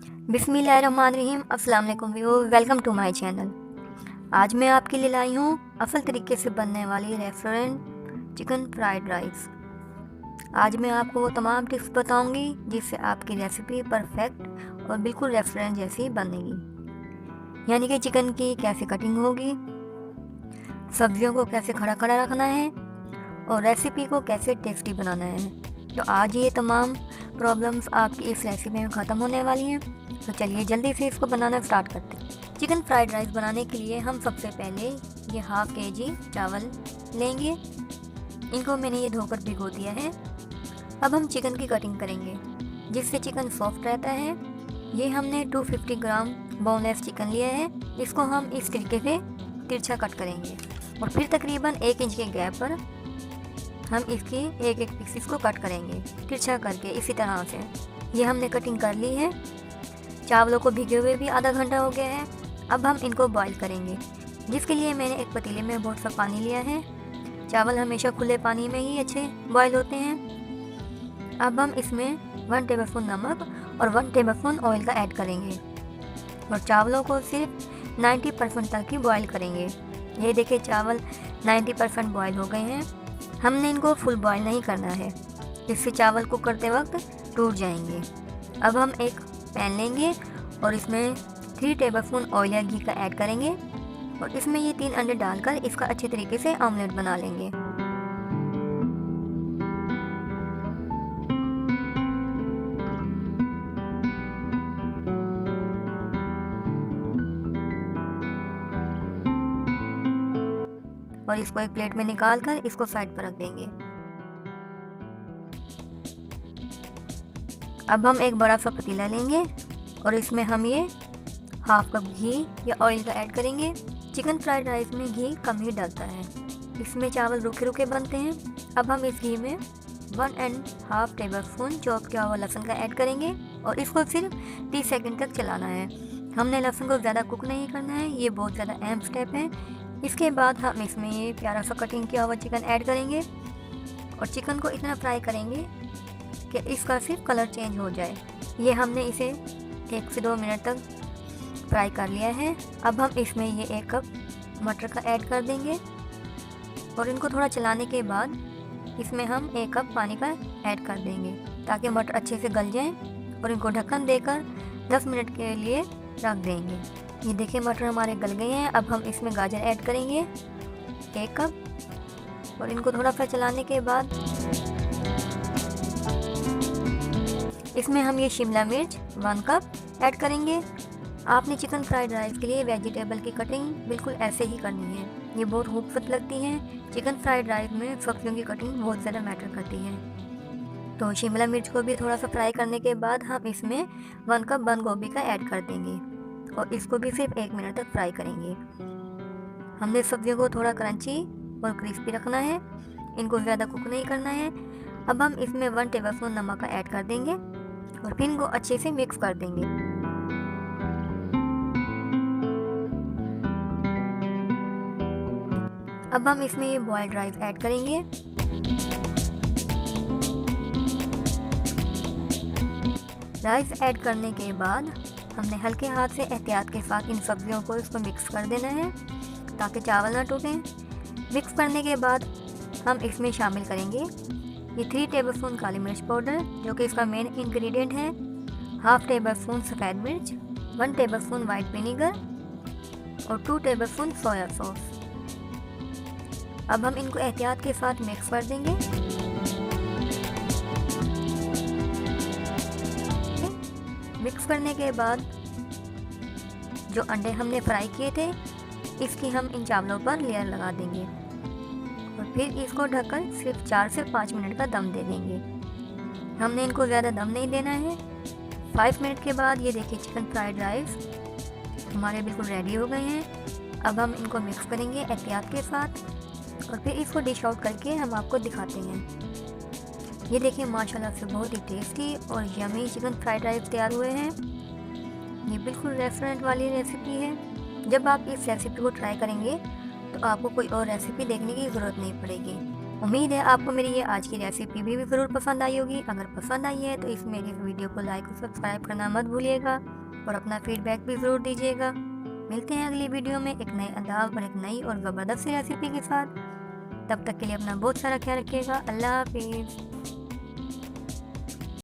बिस्मिल्लाहिर्रहमानिर्रहीम। अस्सलाम वालेकुम viewers, welcome to my channel. आज मैं आपके लिए लाई हूँ असल तरीके से बनने वाली रेस्टोरेंट चिकन फ्राइड राइस। आज मैं आपको वो तमाम टिप्स बताऊंगी जिससे आपकी रेसिपी परफेक्ट और बिल्कुल रेस्टोरेंट जैसी बनेगी। यानी कि चिकन की कैसे कटिंग होगी, सब्जियों को कैसे खड़ा खड़ा रखना है और रेसिपी को कैसे टेस्टी बनाना है। तो आज ये तमाम प्रॉब्लम्स आपकी इस रेसिपी में ख़त्म होने वाली हैं। तो चलिए जल्दी से इसको बनाना स्टार्ट करते हैं। चिकन फ्राइड राइस बनाने के लिए हम सबसे पहले ये हाफ केजी चावल लेंगे। इनको मैंने ये धोकर भिगो दिया है। अब हम चिकन की कटिंग करेंगे जिससे चिकन सॉफ्ट रहता है। ये हमने 250 ग्राम बोनलेस चिकन लिया है। इसको हम इस तरीके से तिरछा कट करेंगे और फिर तकरीबन 1 इंच के गैप पर हम इसकी एक एक पीसेस को कट करेंगे तिरछा करके इसी तरह से। ये हमने कटिंग कर ली है। चावलों को भिगे हुए भी आधा घंटा हो गया है। अब हम इनको बॉईल करेंगे, जिसके लिए मैंने एक पतीले में बहुत सा पानी लिया है। चावल हमेशा खुले पानी में ही अच्छे बॉईल होते हैं। अब हम इसमें 1 टेबलस्पून नमक और 1 टेबलस्पून ऑयल का ऐड करेंगे और चावलों को सिर्फ 90% तक ही बॉईल करेंगे। ये देखिए चावल 90% बॉईल हो गए हैं। हमने इनको फुल बॉईल नहीं करना है, इससे चावल को करते वक्त टूट जाएंगे। अब हम एक पैन लेंगे और इसमें 3 टेबलस्पून ऑयल या घी का ऐड करेंगे और इसमें ये 3 अंडे डालकर इसका अच्छे तरीके से ऑमलेट बना लेंगे। और इसको एक प्लेट में निकाल कर इसको साइड पर रख देंगे। अब हम एक बड़ा सा पतीला लेंगे और इसमें हम ये हाफ कप घी या ऑयल का ऐड करेंगे। चिकन फ्राइड राइस में घी कम ही डलता है, इसमें चावल रुके रुके बनते हैं। अब हम इस घी में 1.5 टेबलस्पून चॉप किया हुआ लहसुन का ऐड करेंगे और इसको सिर्फ 30 सेकंड तक चलाना है। हमने लहसुन को ज़्यादा कुक नहीं करना है, ये बहुत ज़्यादा अहम स्टेप है। इसके बाद हम इसमें ये प्यारा सा कटिंग किया हुआ चिकन ऐड करेंगे और चिकन को इतना फ्राई करेंगे कि इसका सिर्फ कलर चेंज हो जाए। ये हमने इसे 1 से 2 मिनट तक फ्राई कर लिया है। अब हम इसमें ये 1 कप मटर का ऐड कर देंगे और इनको थोड़ा चलाने के बाद इसमें हम 1 कप पानी का ऐड कर देंगे ताकि मटर अच्छे से गल जाएं और इनको ढक्कन देकर 10 मिनट के लिए रख देंगे। ये देखिए मटर हमारे गल गए हैं। अब हम इसमें गाजर ऐड करेंगे 1 कप और इनको थोड़ा सा चलाने के बाद इसमें हम ये शिमला मिर्च 1 कप ऐड करेंगे। आपने चिकन फ्राइड राइस के लिए वेजिटेबल की कटिंग बिल्कुल ऐसे ही करनी है, ये बहुत खूबसूरत लगती हैं। चिकन फ्राइड राइस में सब्जियों की कटिंग बहुत ज़्यादा मैटर करती है। तो शिमला मिर्च को भी थोड़ा सा फ्राई करने के बाद हम इसमें 1 कप बंद गोभी का ऐड कर देंगे और इसको भी सिर्फ 1 मिनट तक फ्राई करेंगे। हमने सब्जियों को थोड़ा क्रंची और क्रिस्पी रखना है, इनको ज़्यादा कुक नहीं करना है। अब हम इसमें 1 टेबलस्पून नमक का ऐड कर देंगे और फिर इनको अच्छे से मिक्स कर देंगे। अब हम इसमें ये बॉइल्ड राइस ऐड करेंगे। राइस ऐड करने के बाद हमने हल्के हाथ से एहतियात के साथ इन सब्जियों को इसको मिक्स कर देना है ताकि चावल ना टूटें। मिक्स करने के बाद हम इसमें शामिल करेंगे ये 3 टेबलस्पून काली मिर्च पाउडर जो कि इसका मेन इंग्रेडिएंट है, हाफ टेबलस्पून सफ़ेद मिर्च, 1 टेबलस्पून वाइट विनीगर और 2 टेबलस्पून सोया सॉस। अब हम इनको एहतियात के साथ मिक्स कर देंगे। मिक्स करने के बाद जो अंडे हमने फ्राई किए थे इसकी हम इन चावलों पर लेयर लगा देंगे और फिर इसको ढककर सिर्फ 4 से 5 मिनट का दम दे देंगे। हमने इनको ज़्यादा दम नहीं देना है। 5 मिनट के बाद ये देखिए चिकन फ्राइड राइस हमारे बिल्कुल रेडी हो गए हैं। अब हम इनको मिक्स करेंगे एहतियात के साथ और फिर इसको डिश आउट करके हम आपको दिखाते हैं। ये देखिए माशाल्लाह से बहुत ही टेस्टी और यमी चिकन फ्राइड राइस तैयार हुए हैं। ये बिल्कुल रेस्टोरेंट वाली रेसिपी है। जब आप इस रेसिपी को ट्राई करेंगे तो आपको कोई और रेसिपी देखने की ज़रूरत नहीं पड़ेगी। उम्मीद है आपको मेरी ये आज की रेसिपी भी ज़रूर पसंद आई होगी। अगर पसंद आई है तो इस मेरी वीडियो को लाइक और सब्सक्राइब करना मत भूलिएगा और अपना फीडबैक भी ज़रूर दीजिएगा। मिलते हैं अगली वीडियो में एक नए अंदाज और एक नई और ज़बरदस्त सी रेसिपी के साथ। तब तक के लिए अपना बहुत सारा ख्याल रखिएगा। अल्लाह हाफिज़।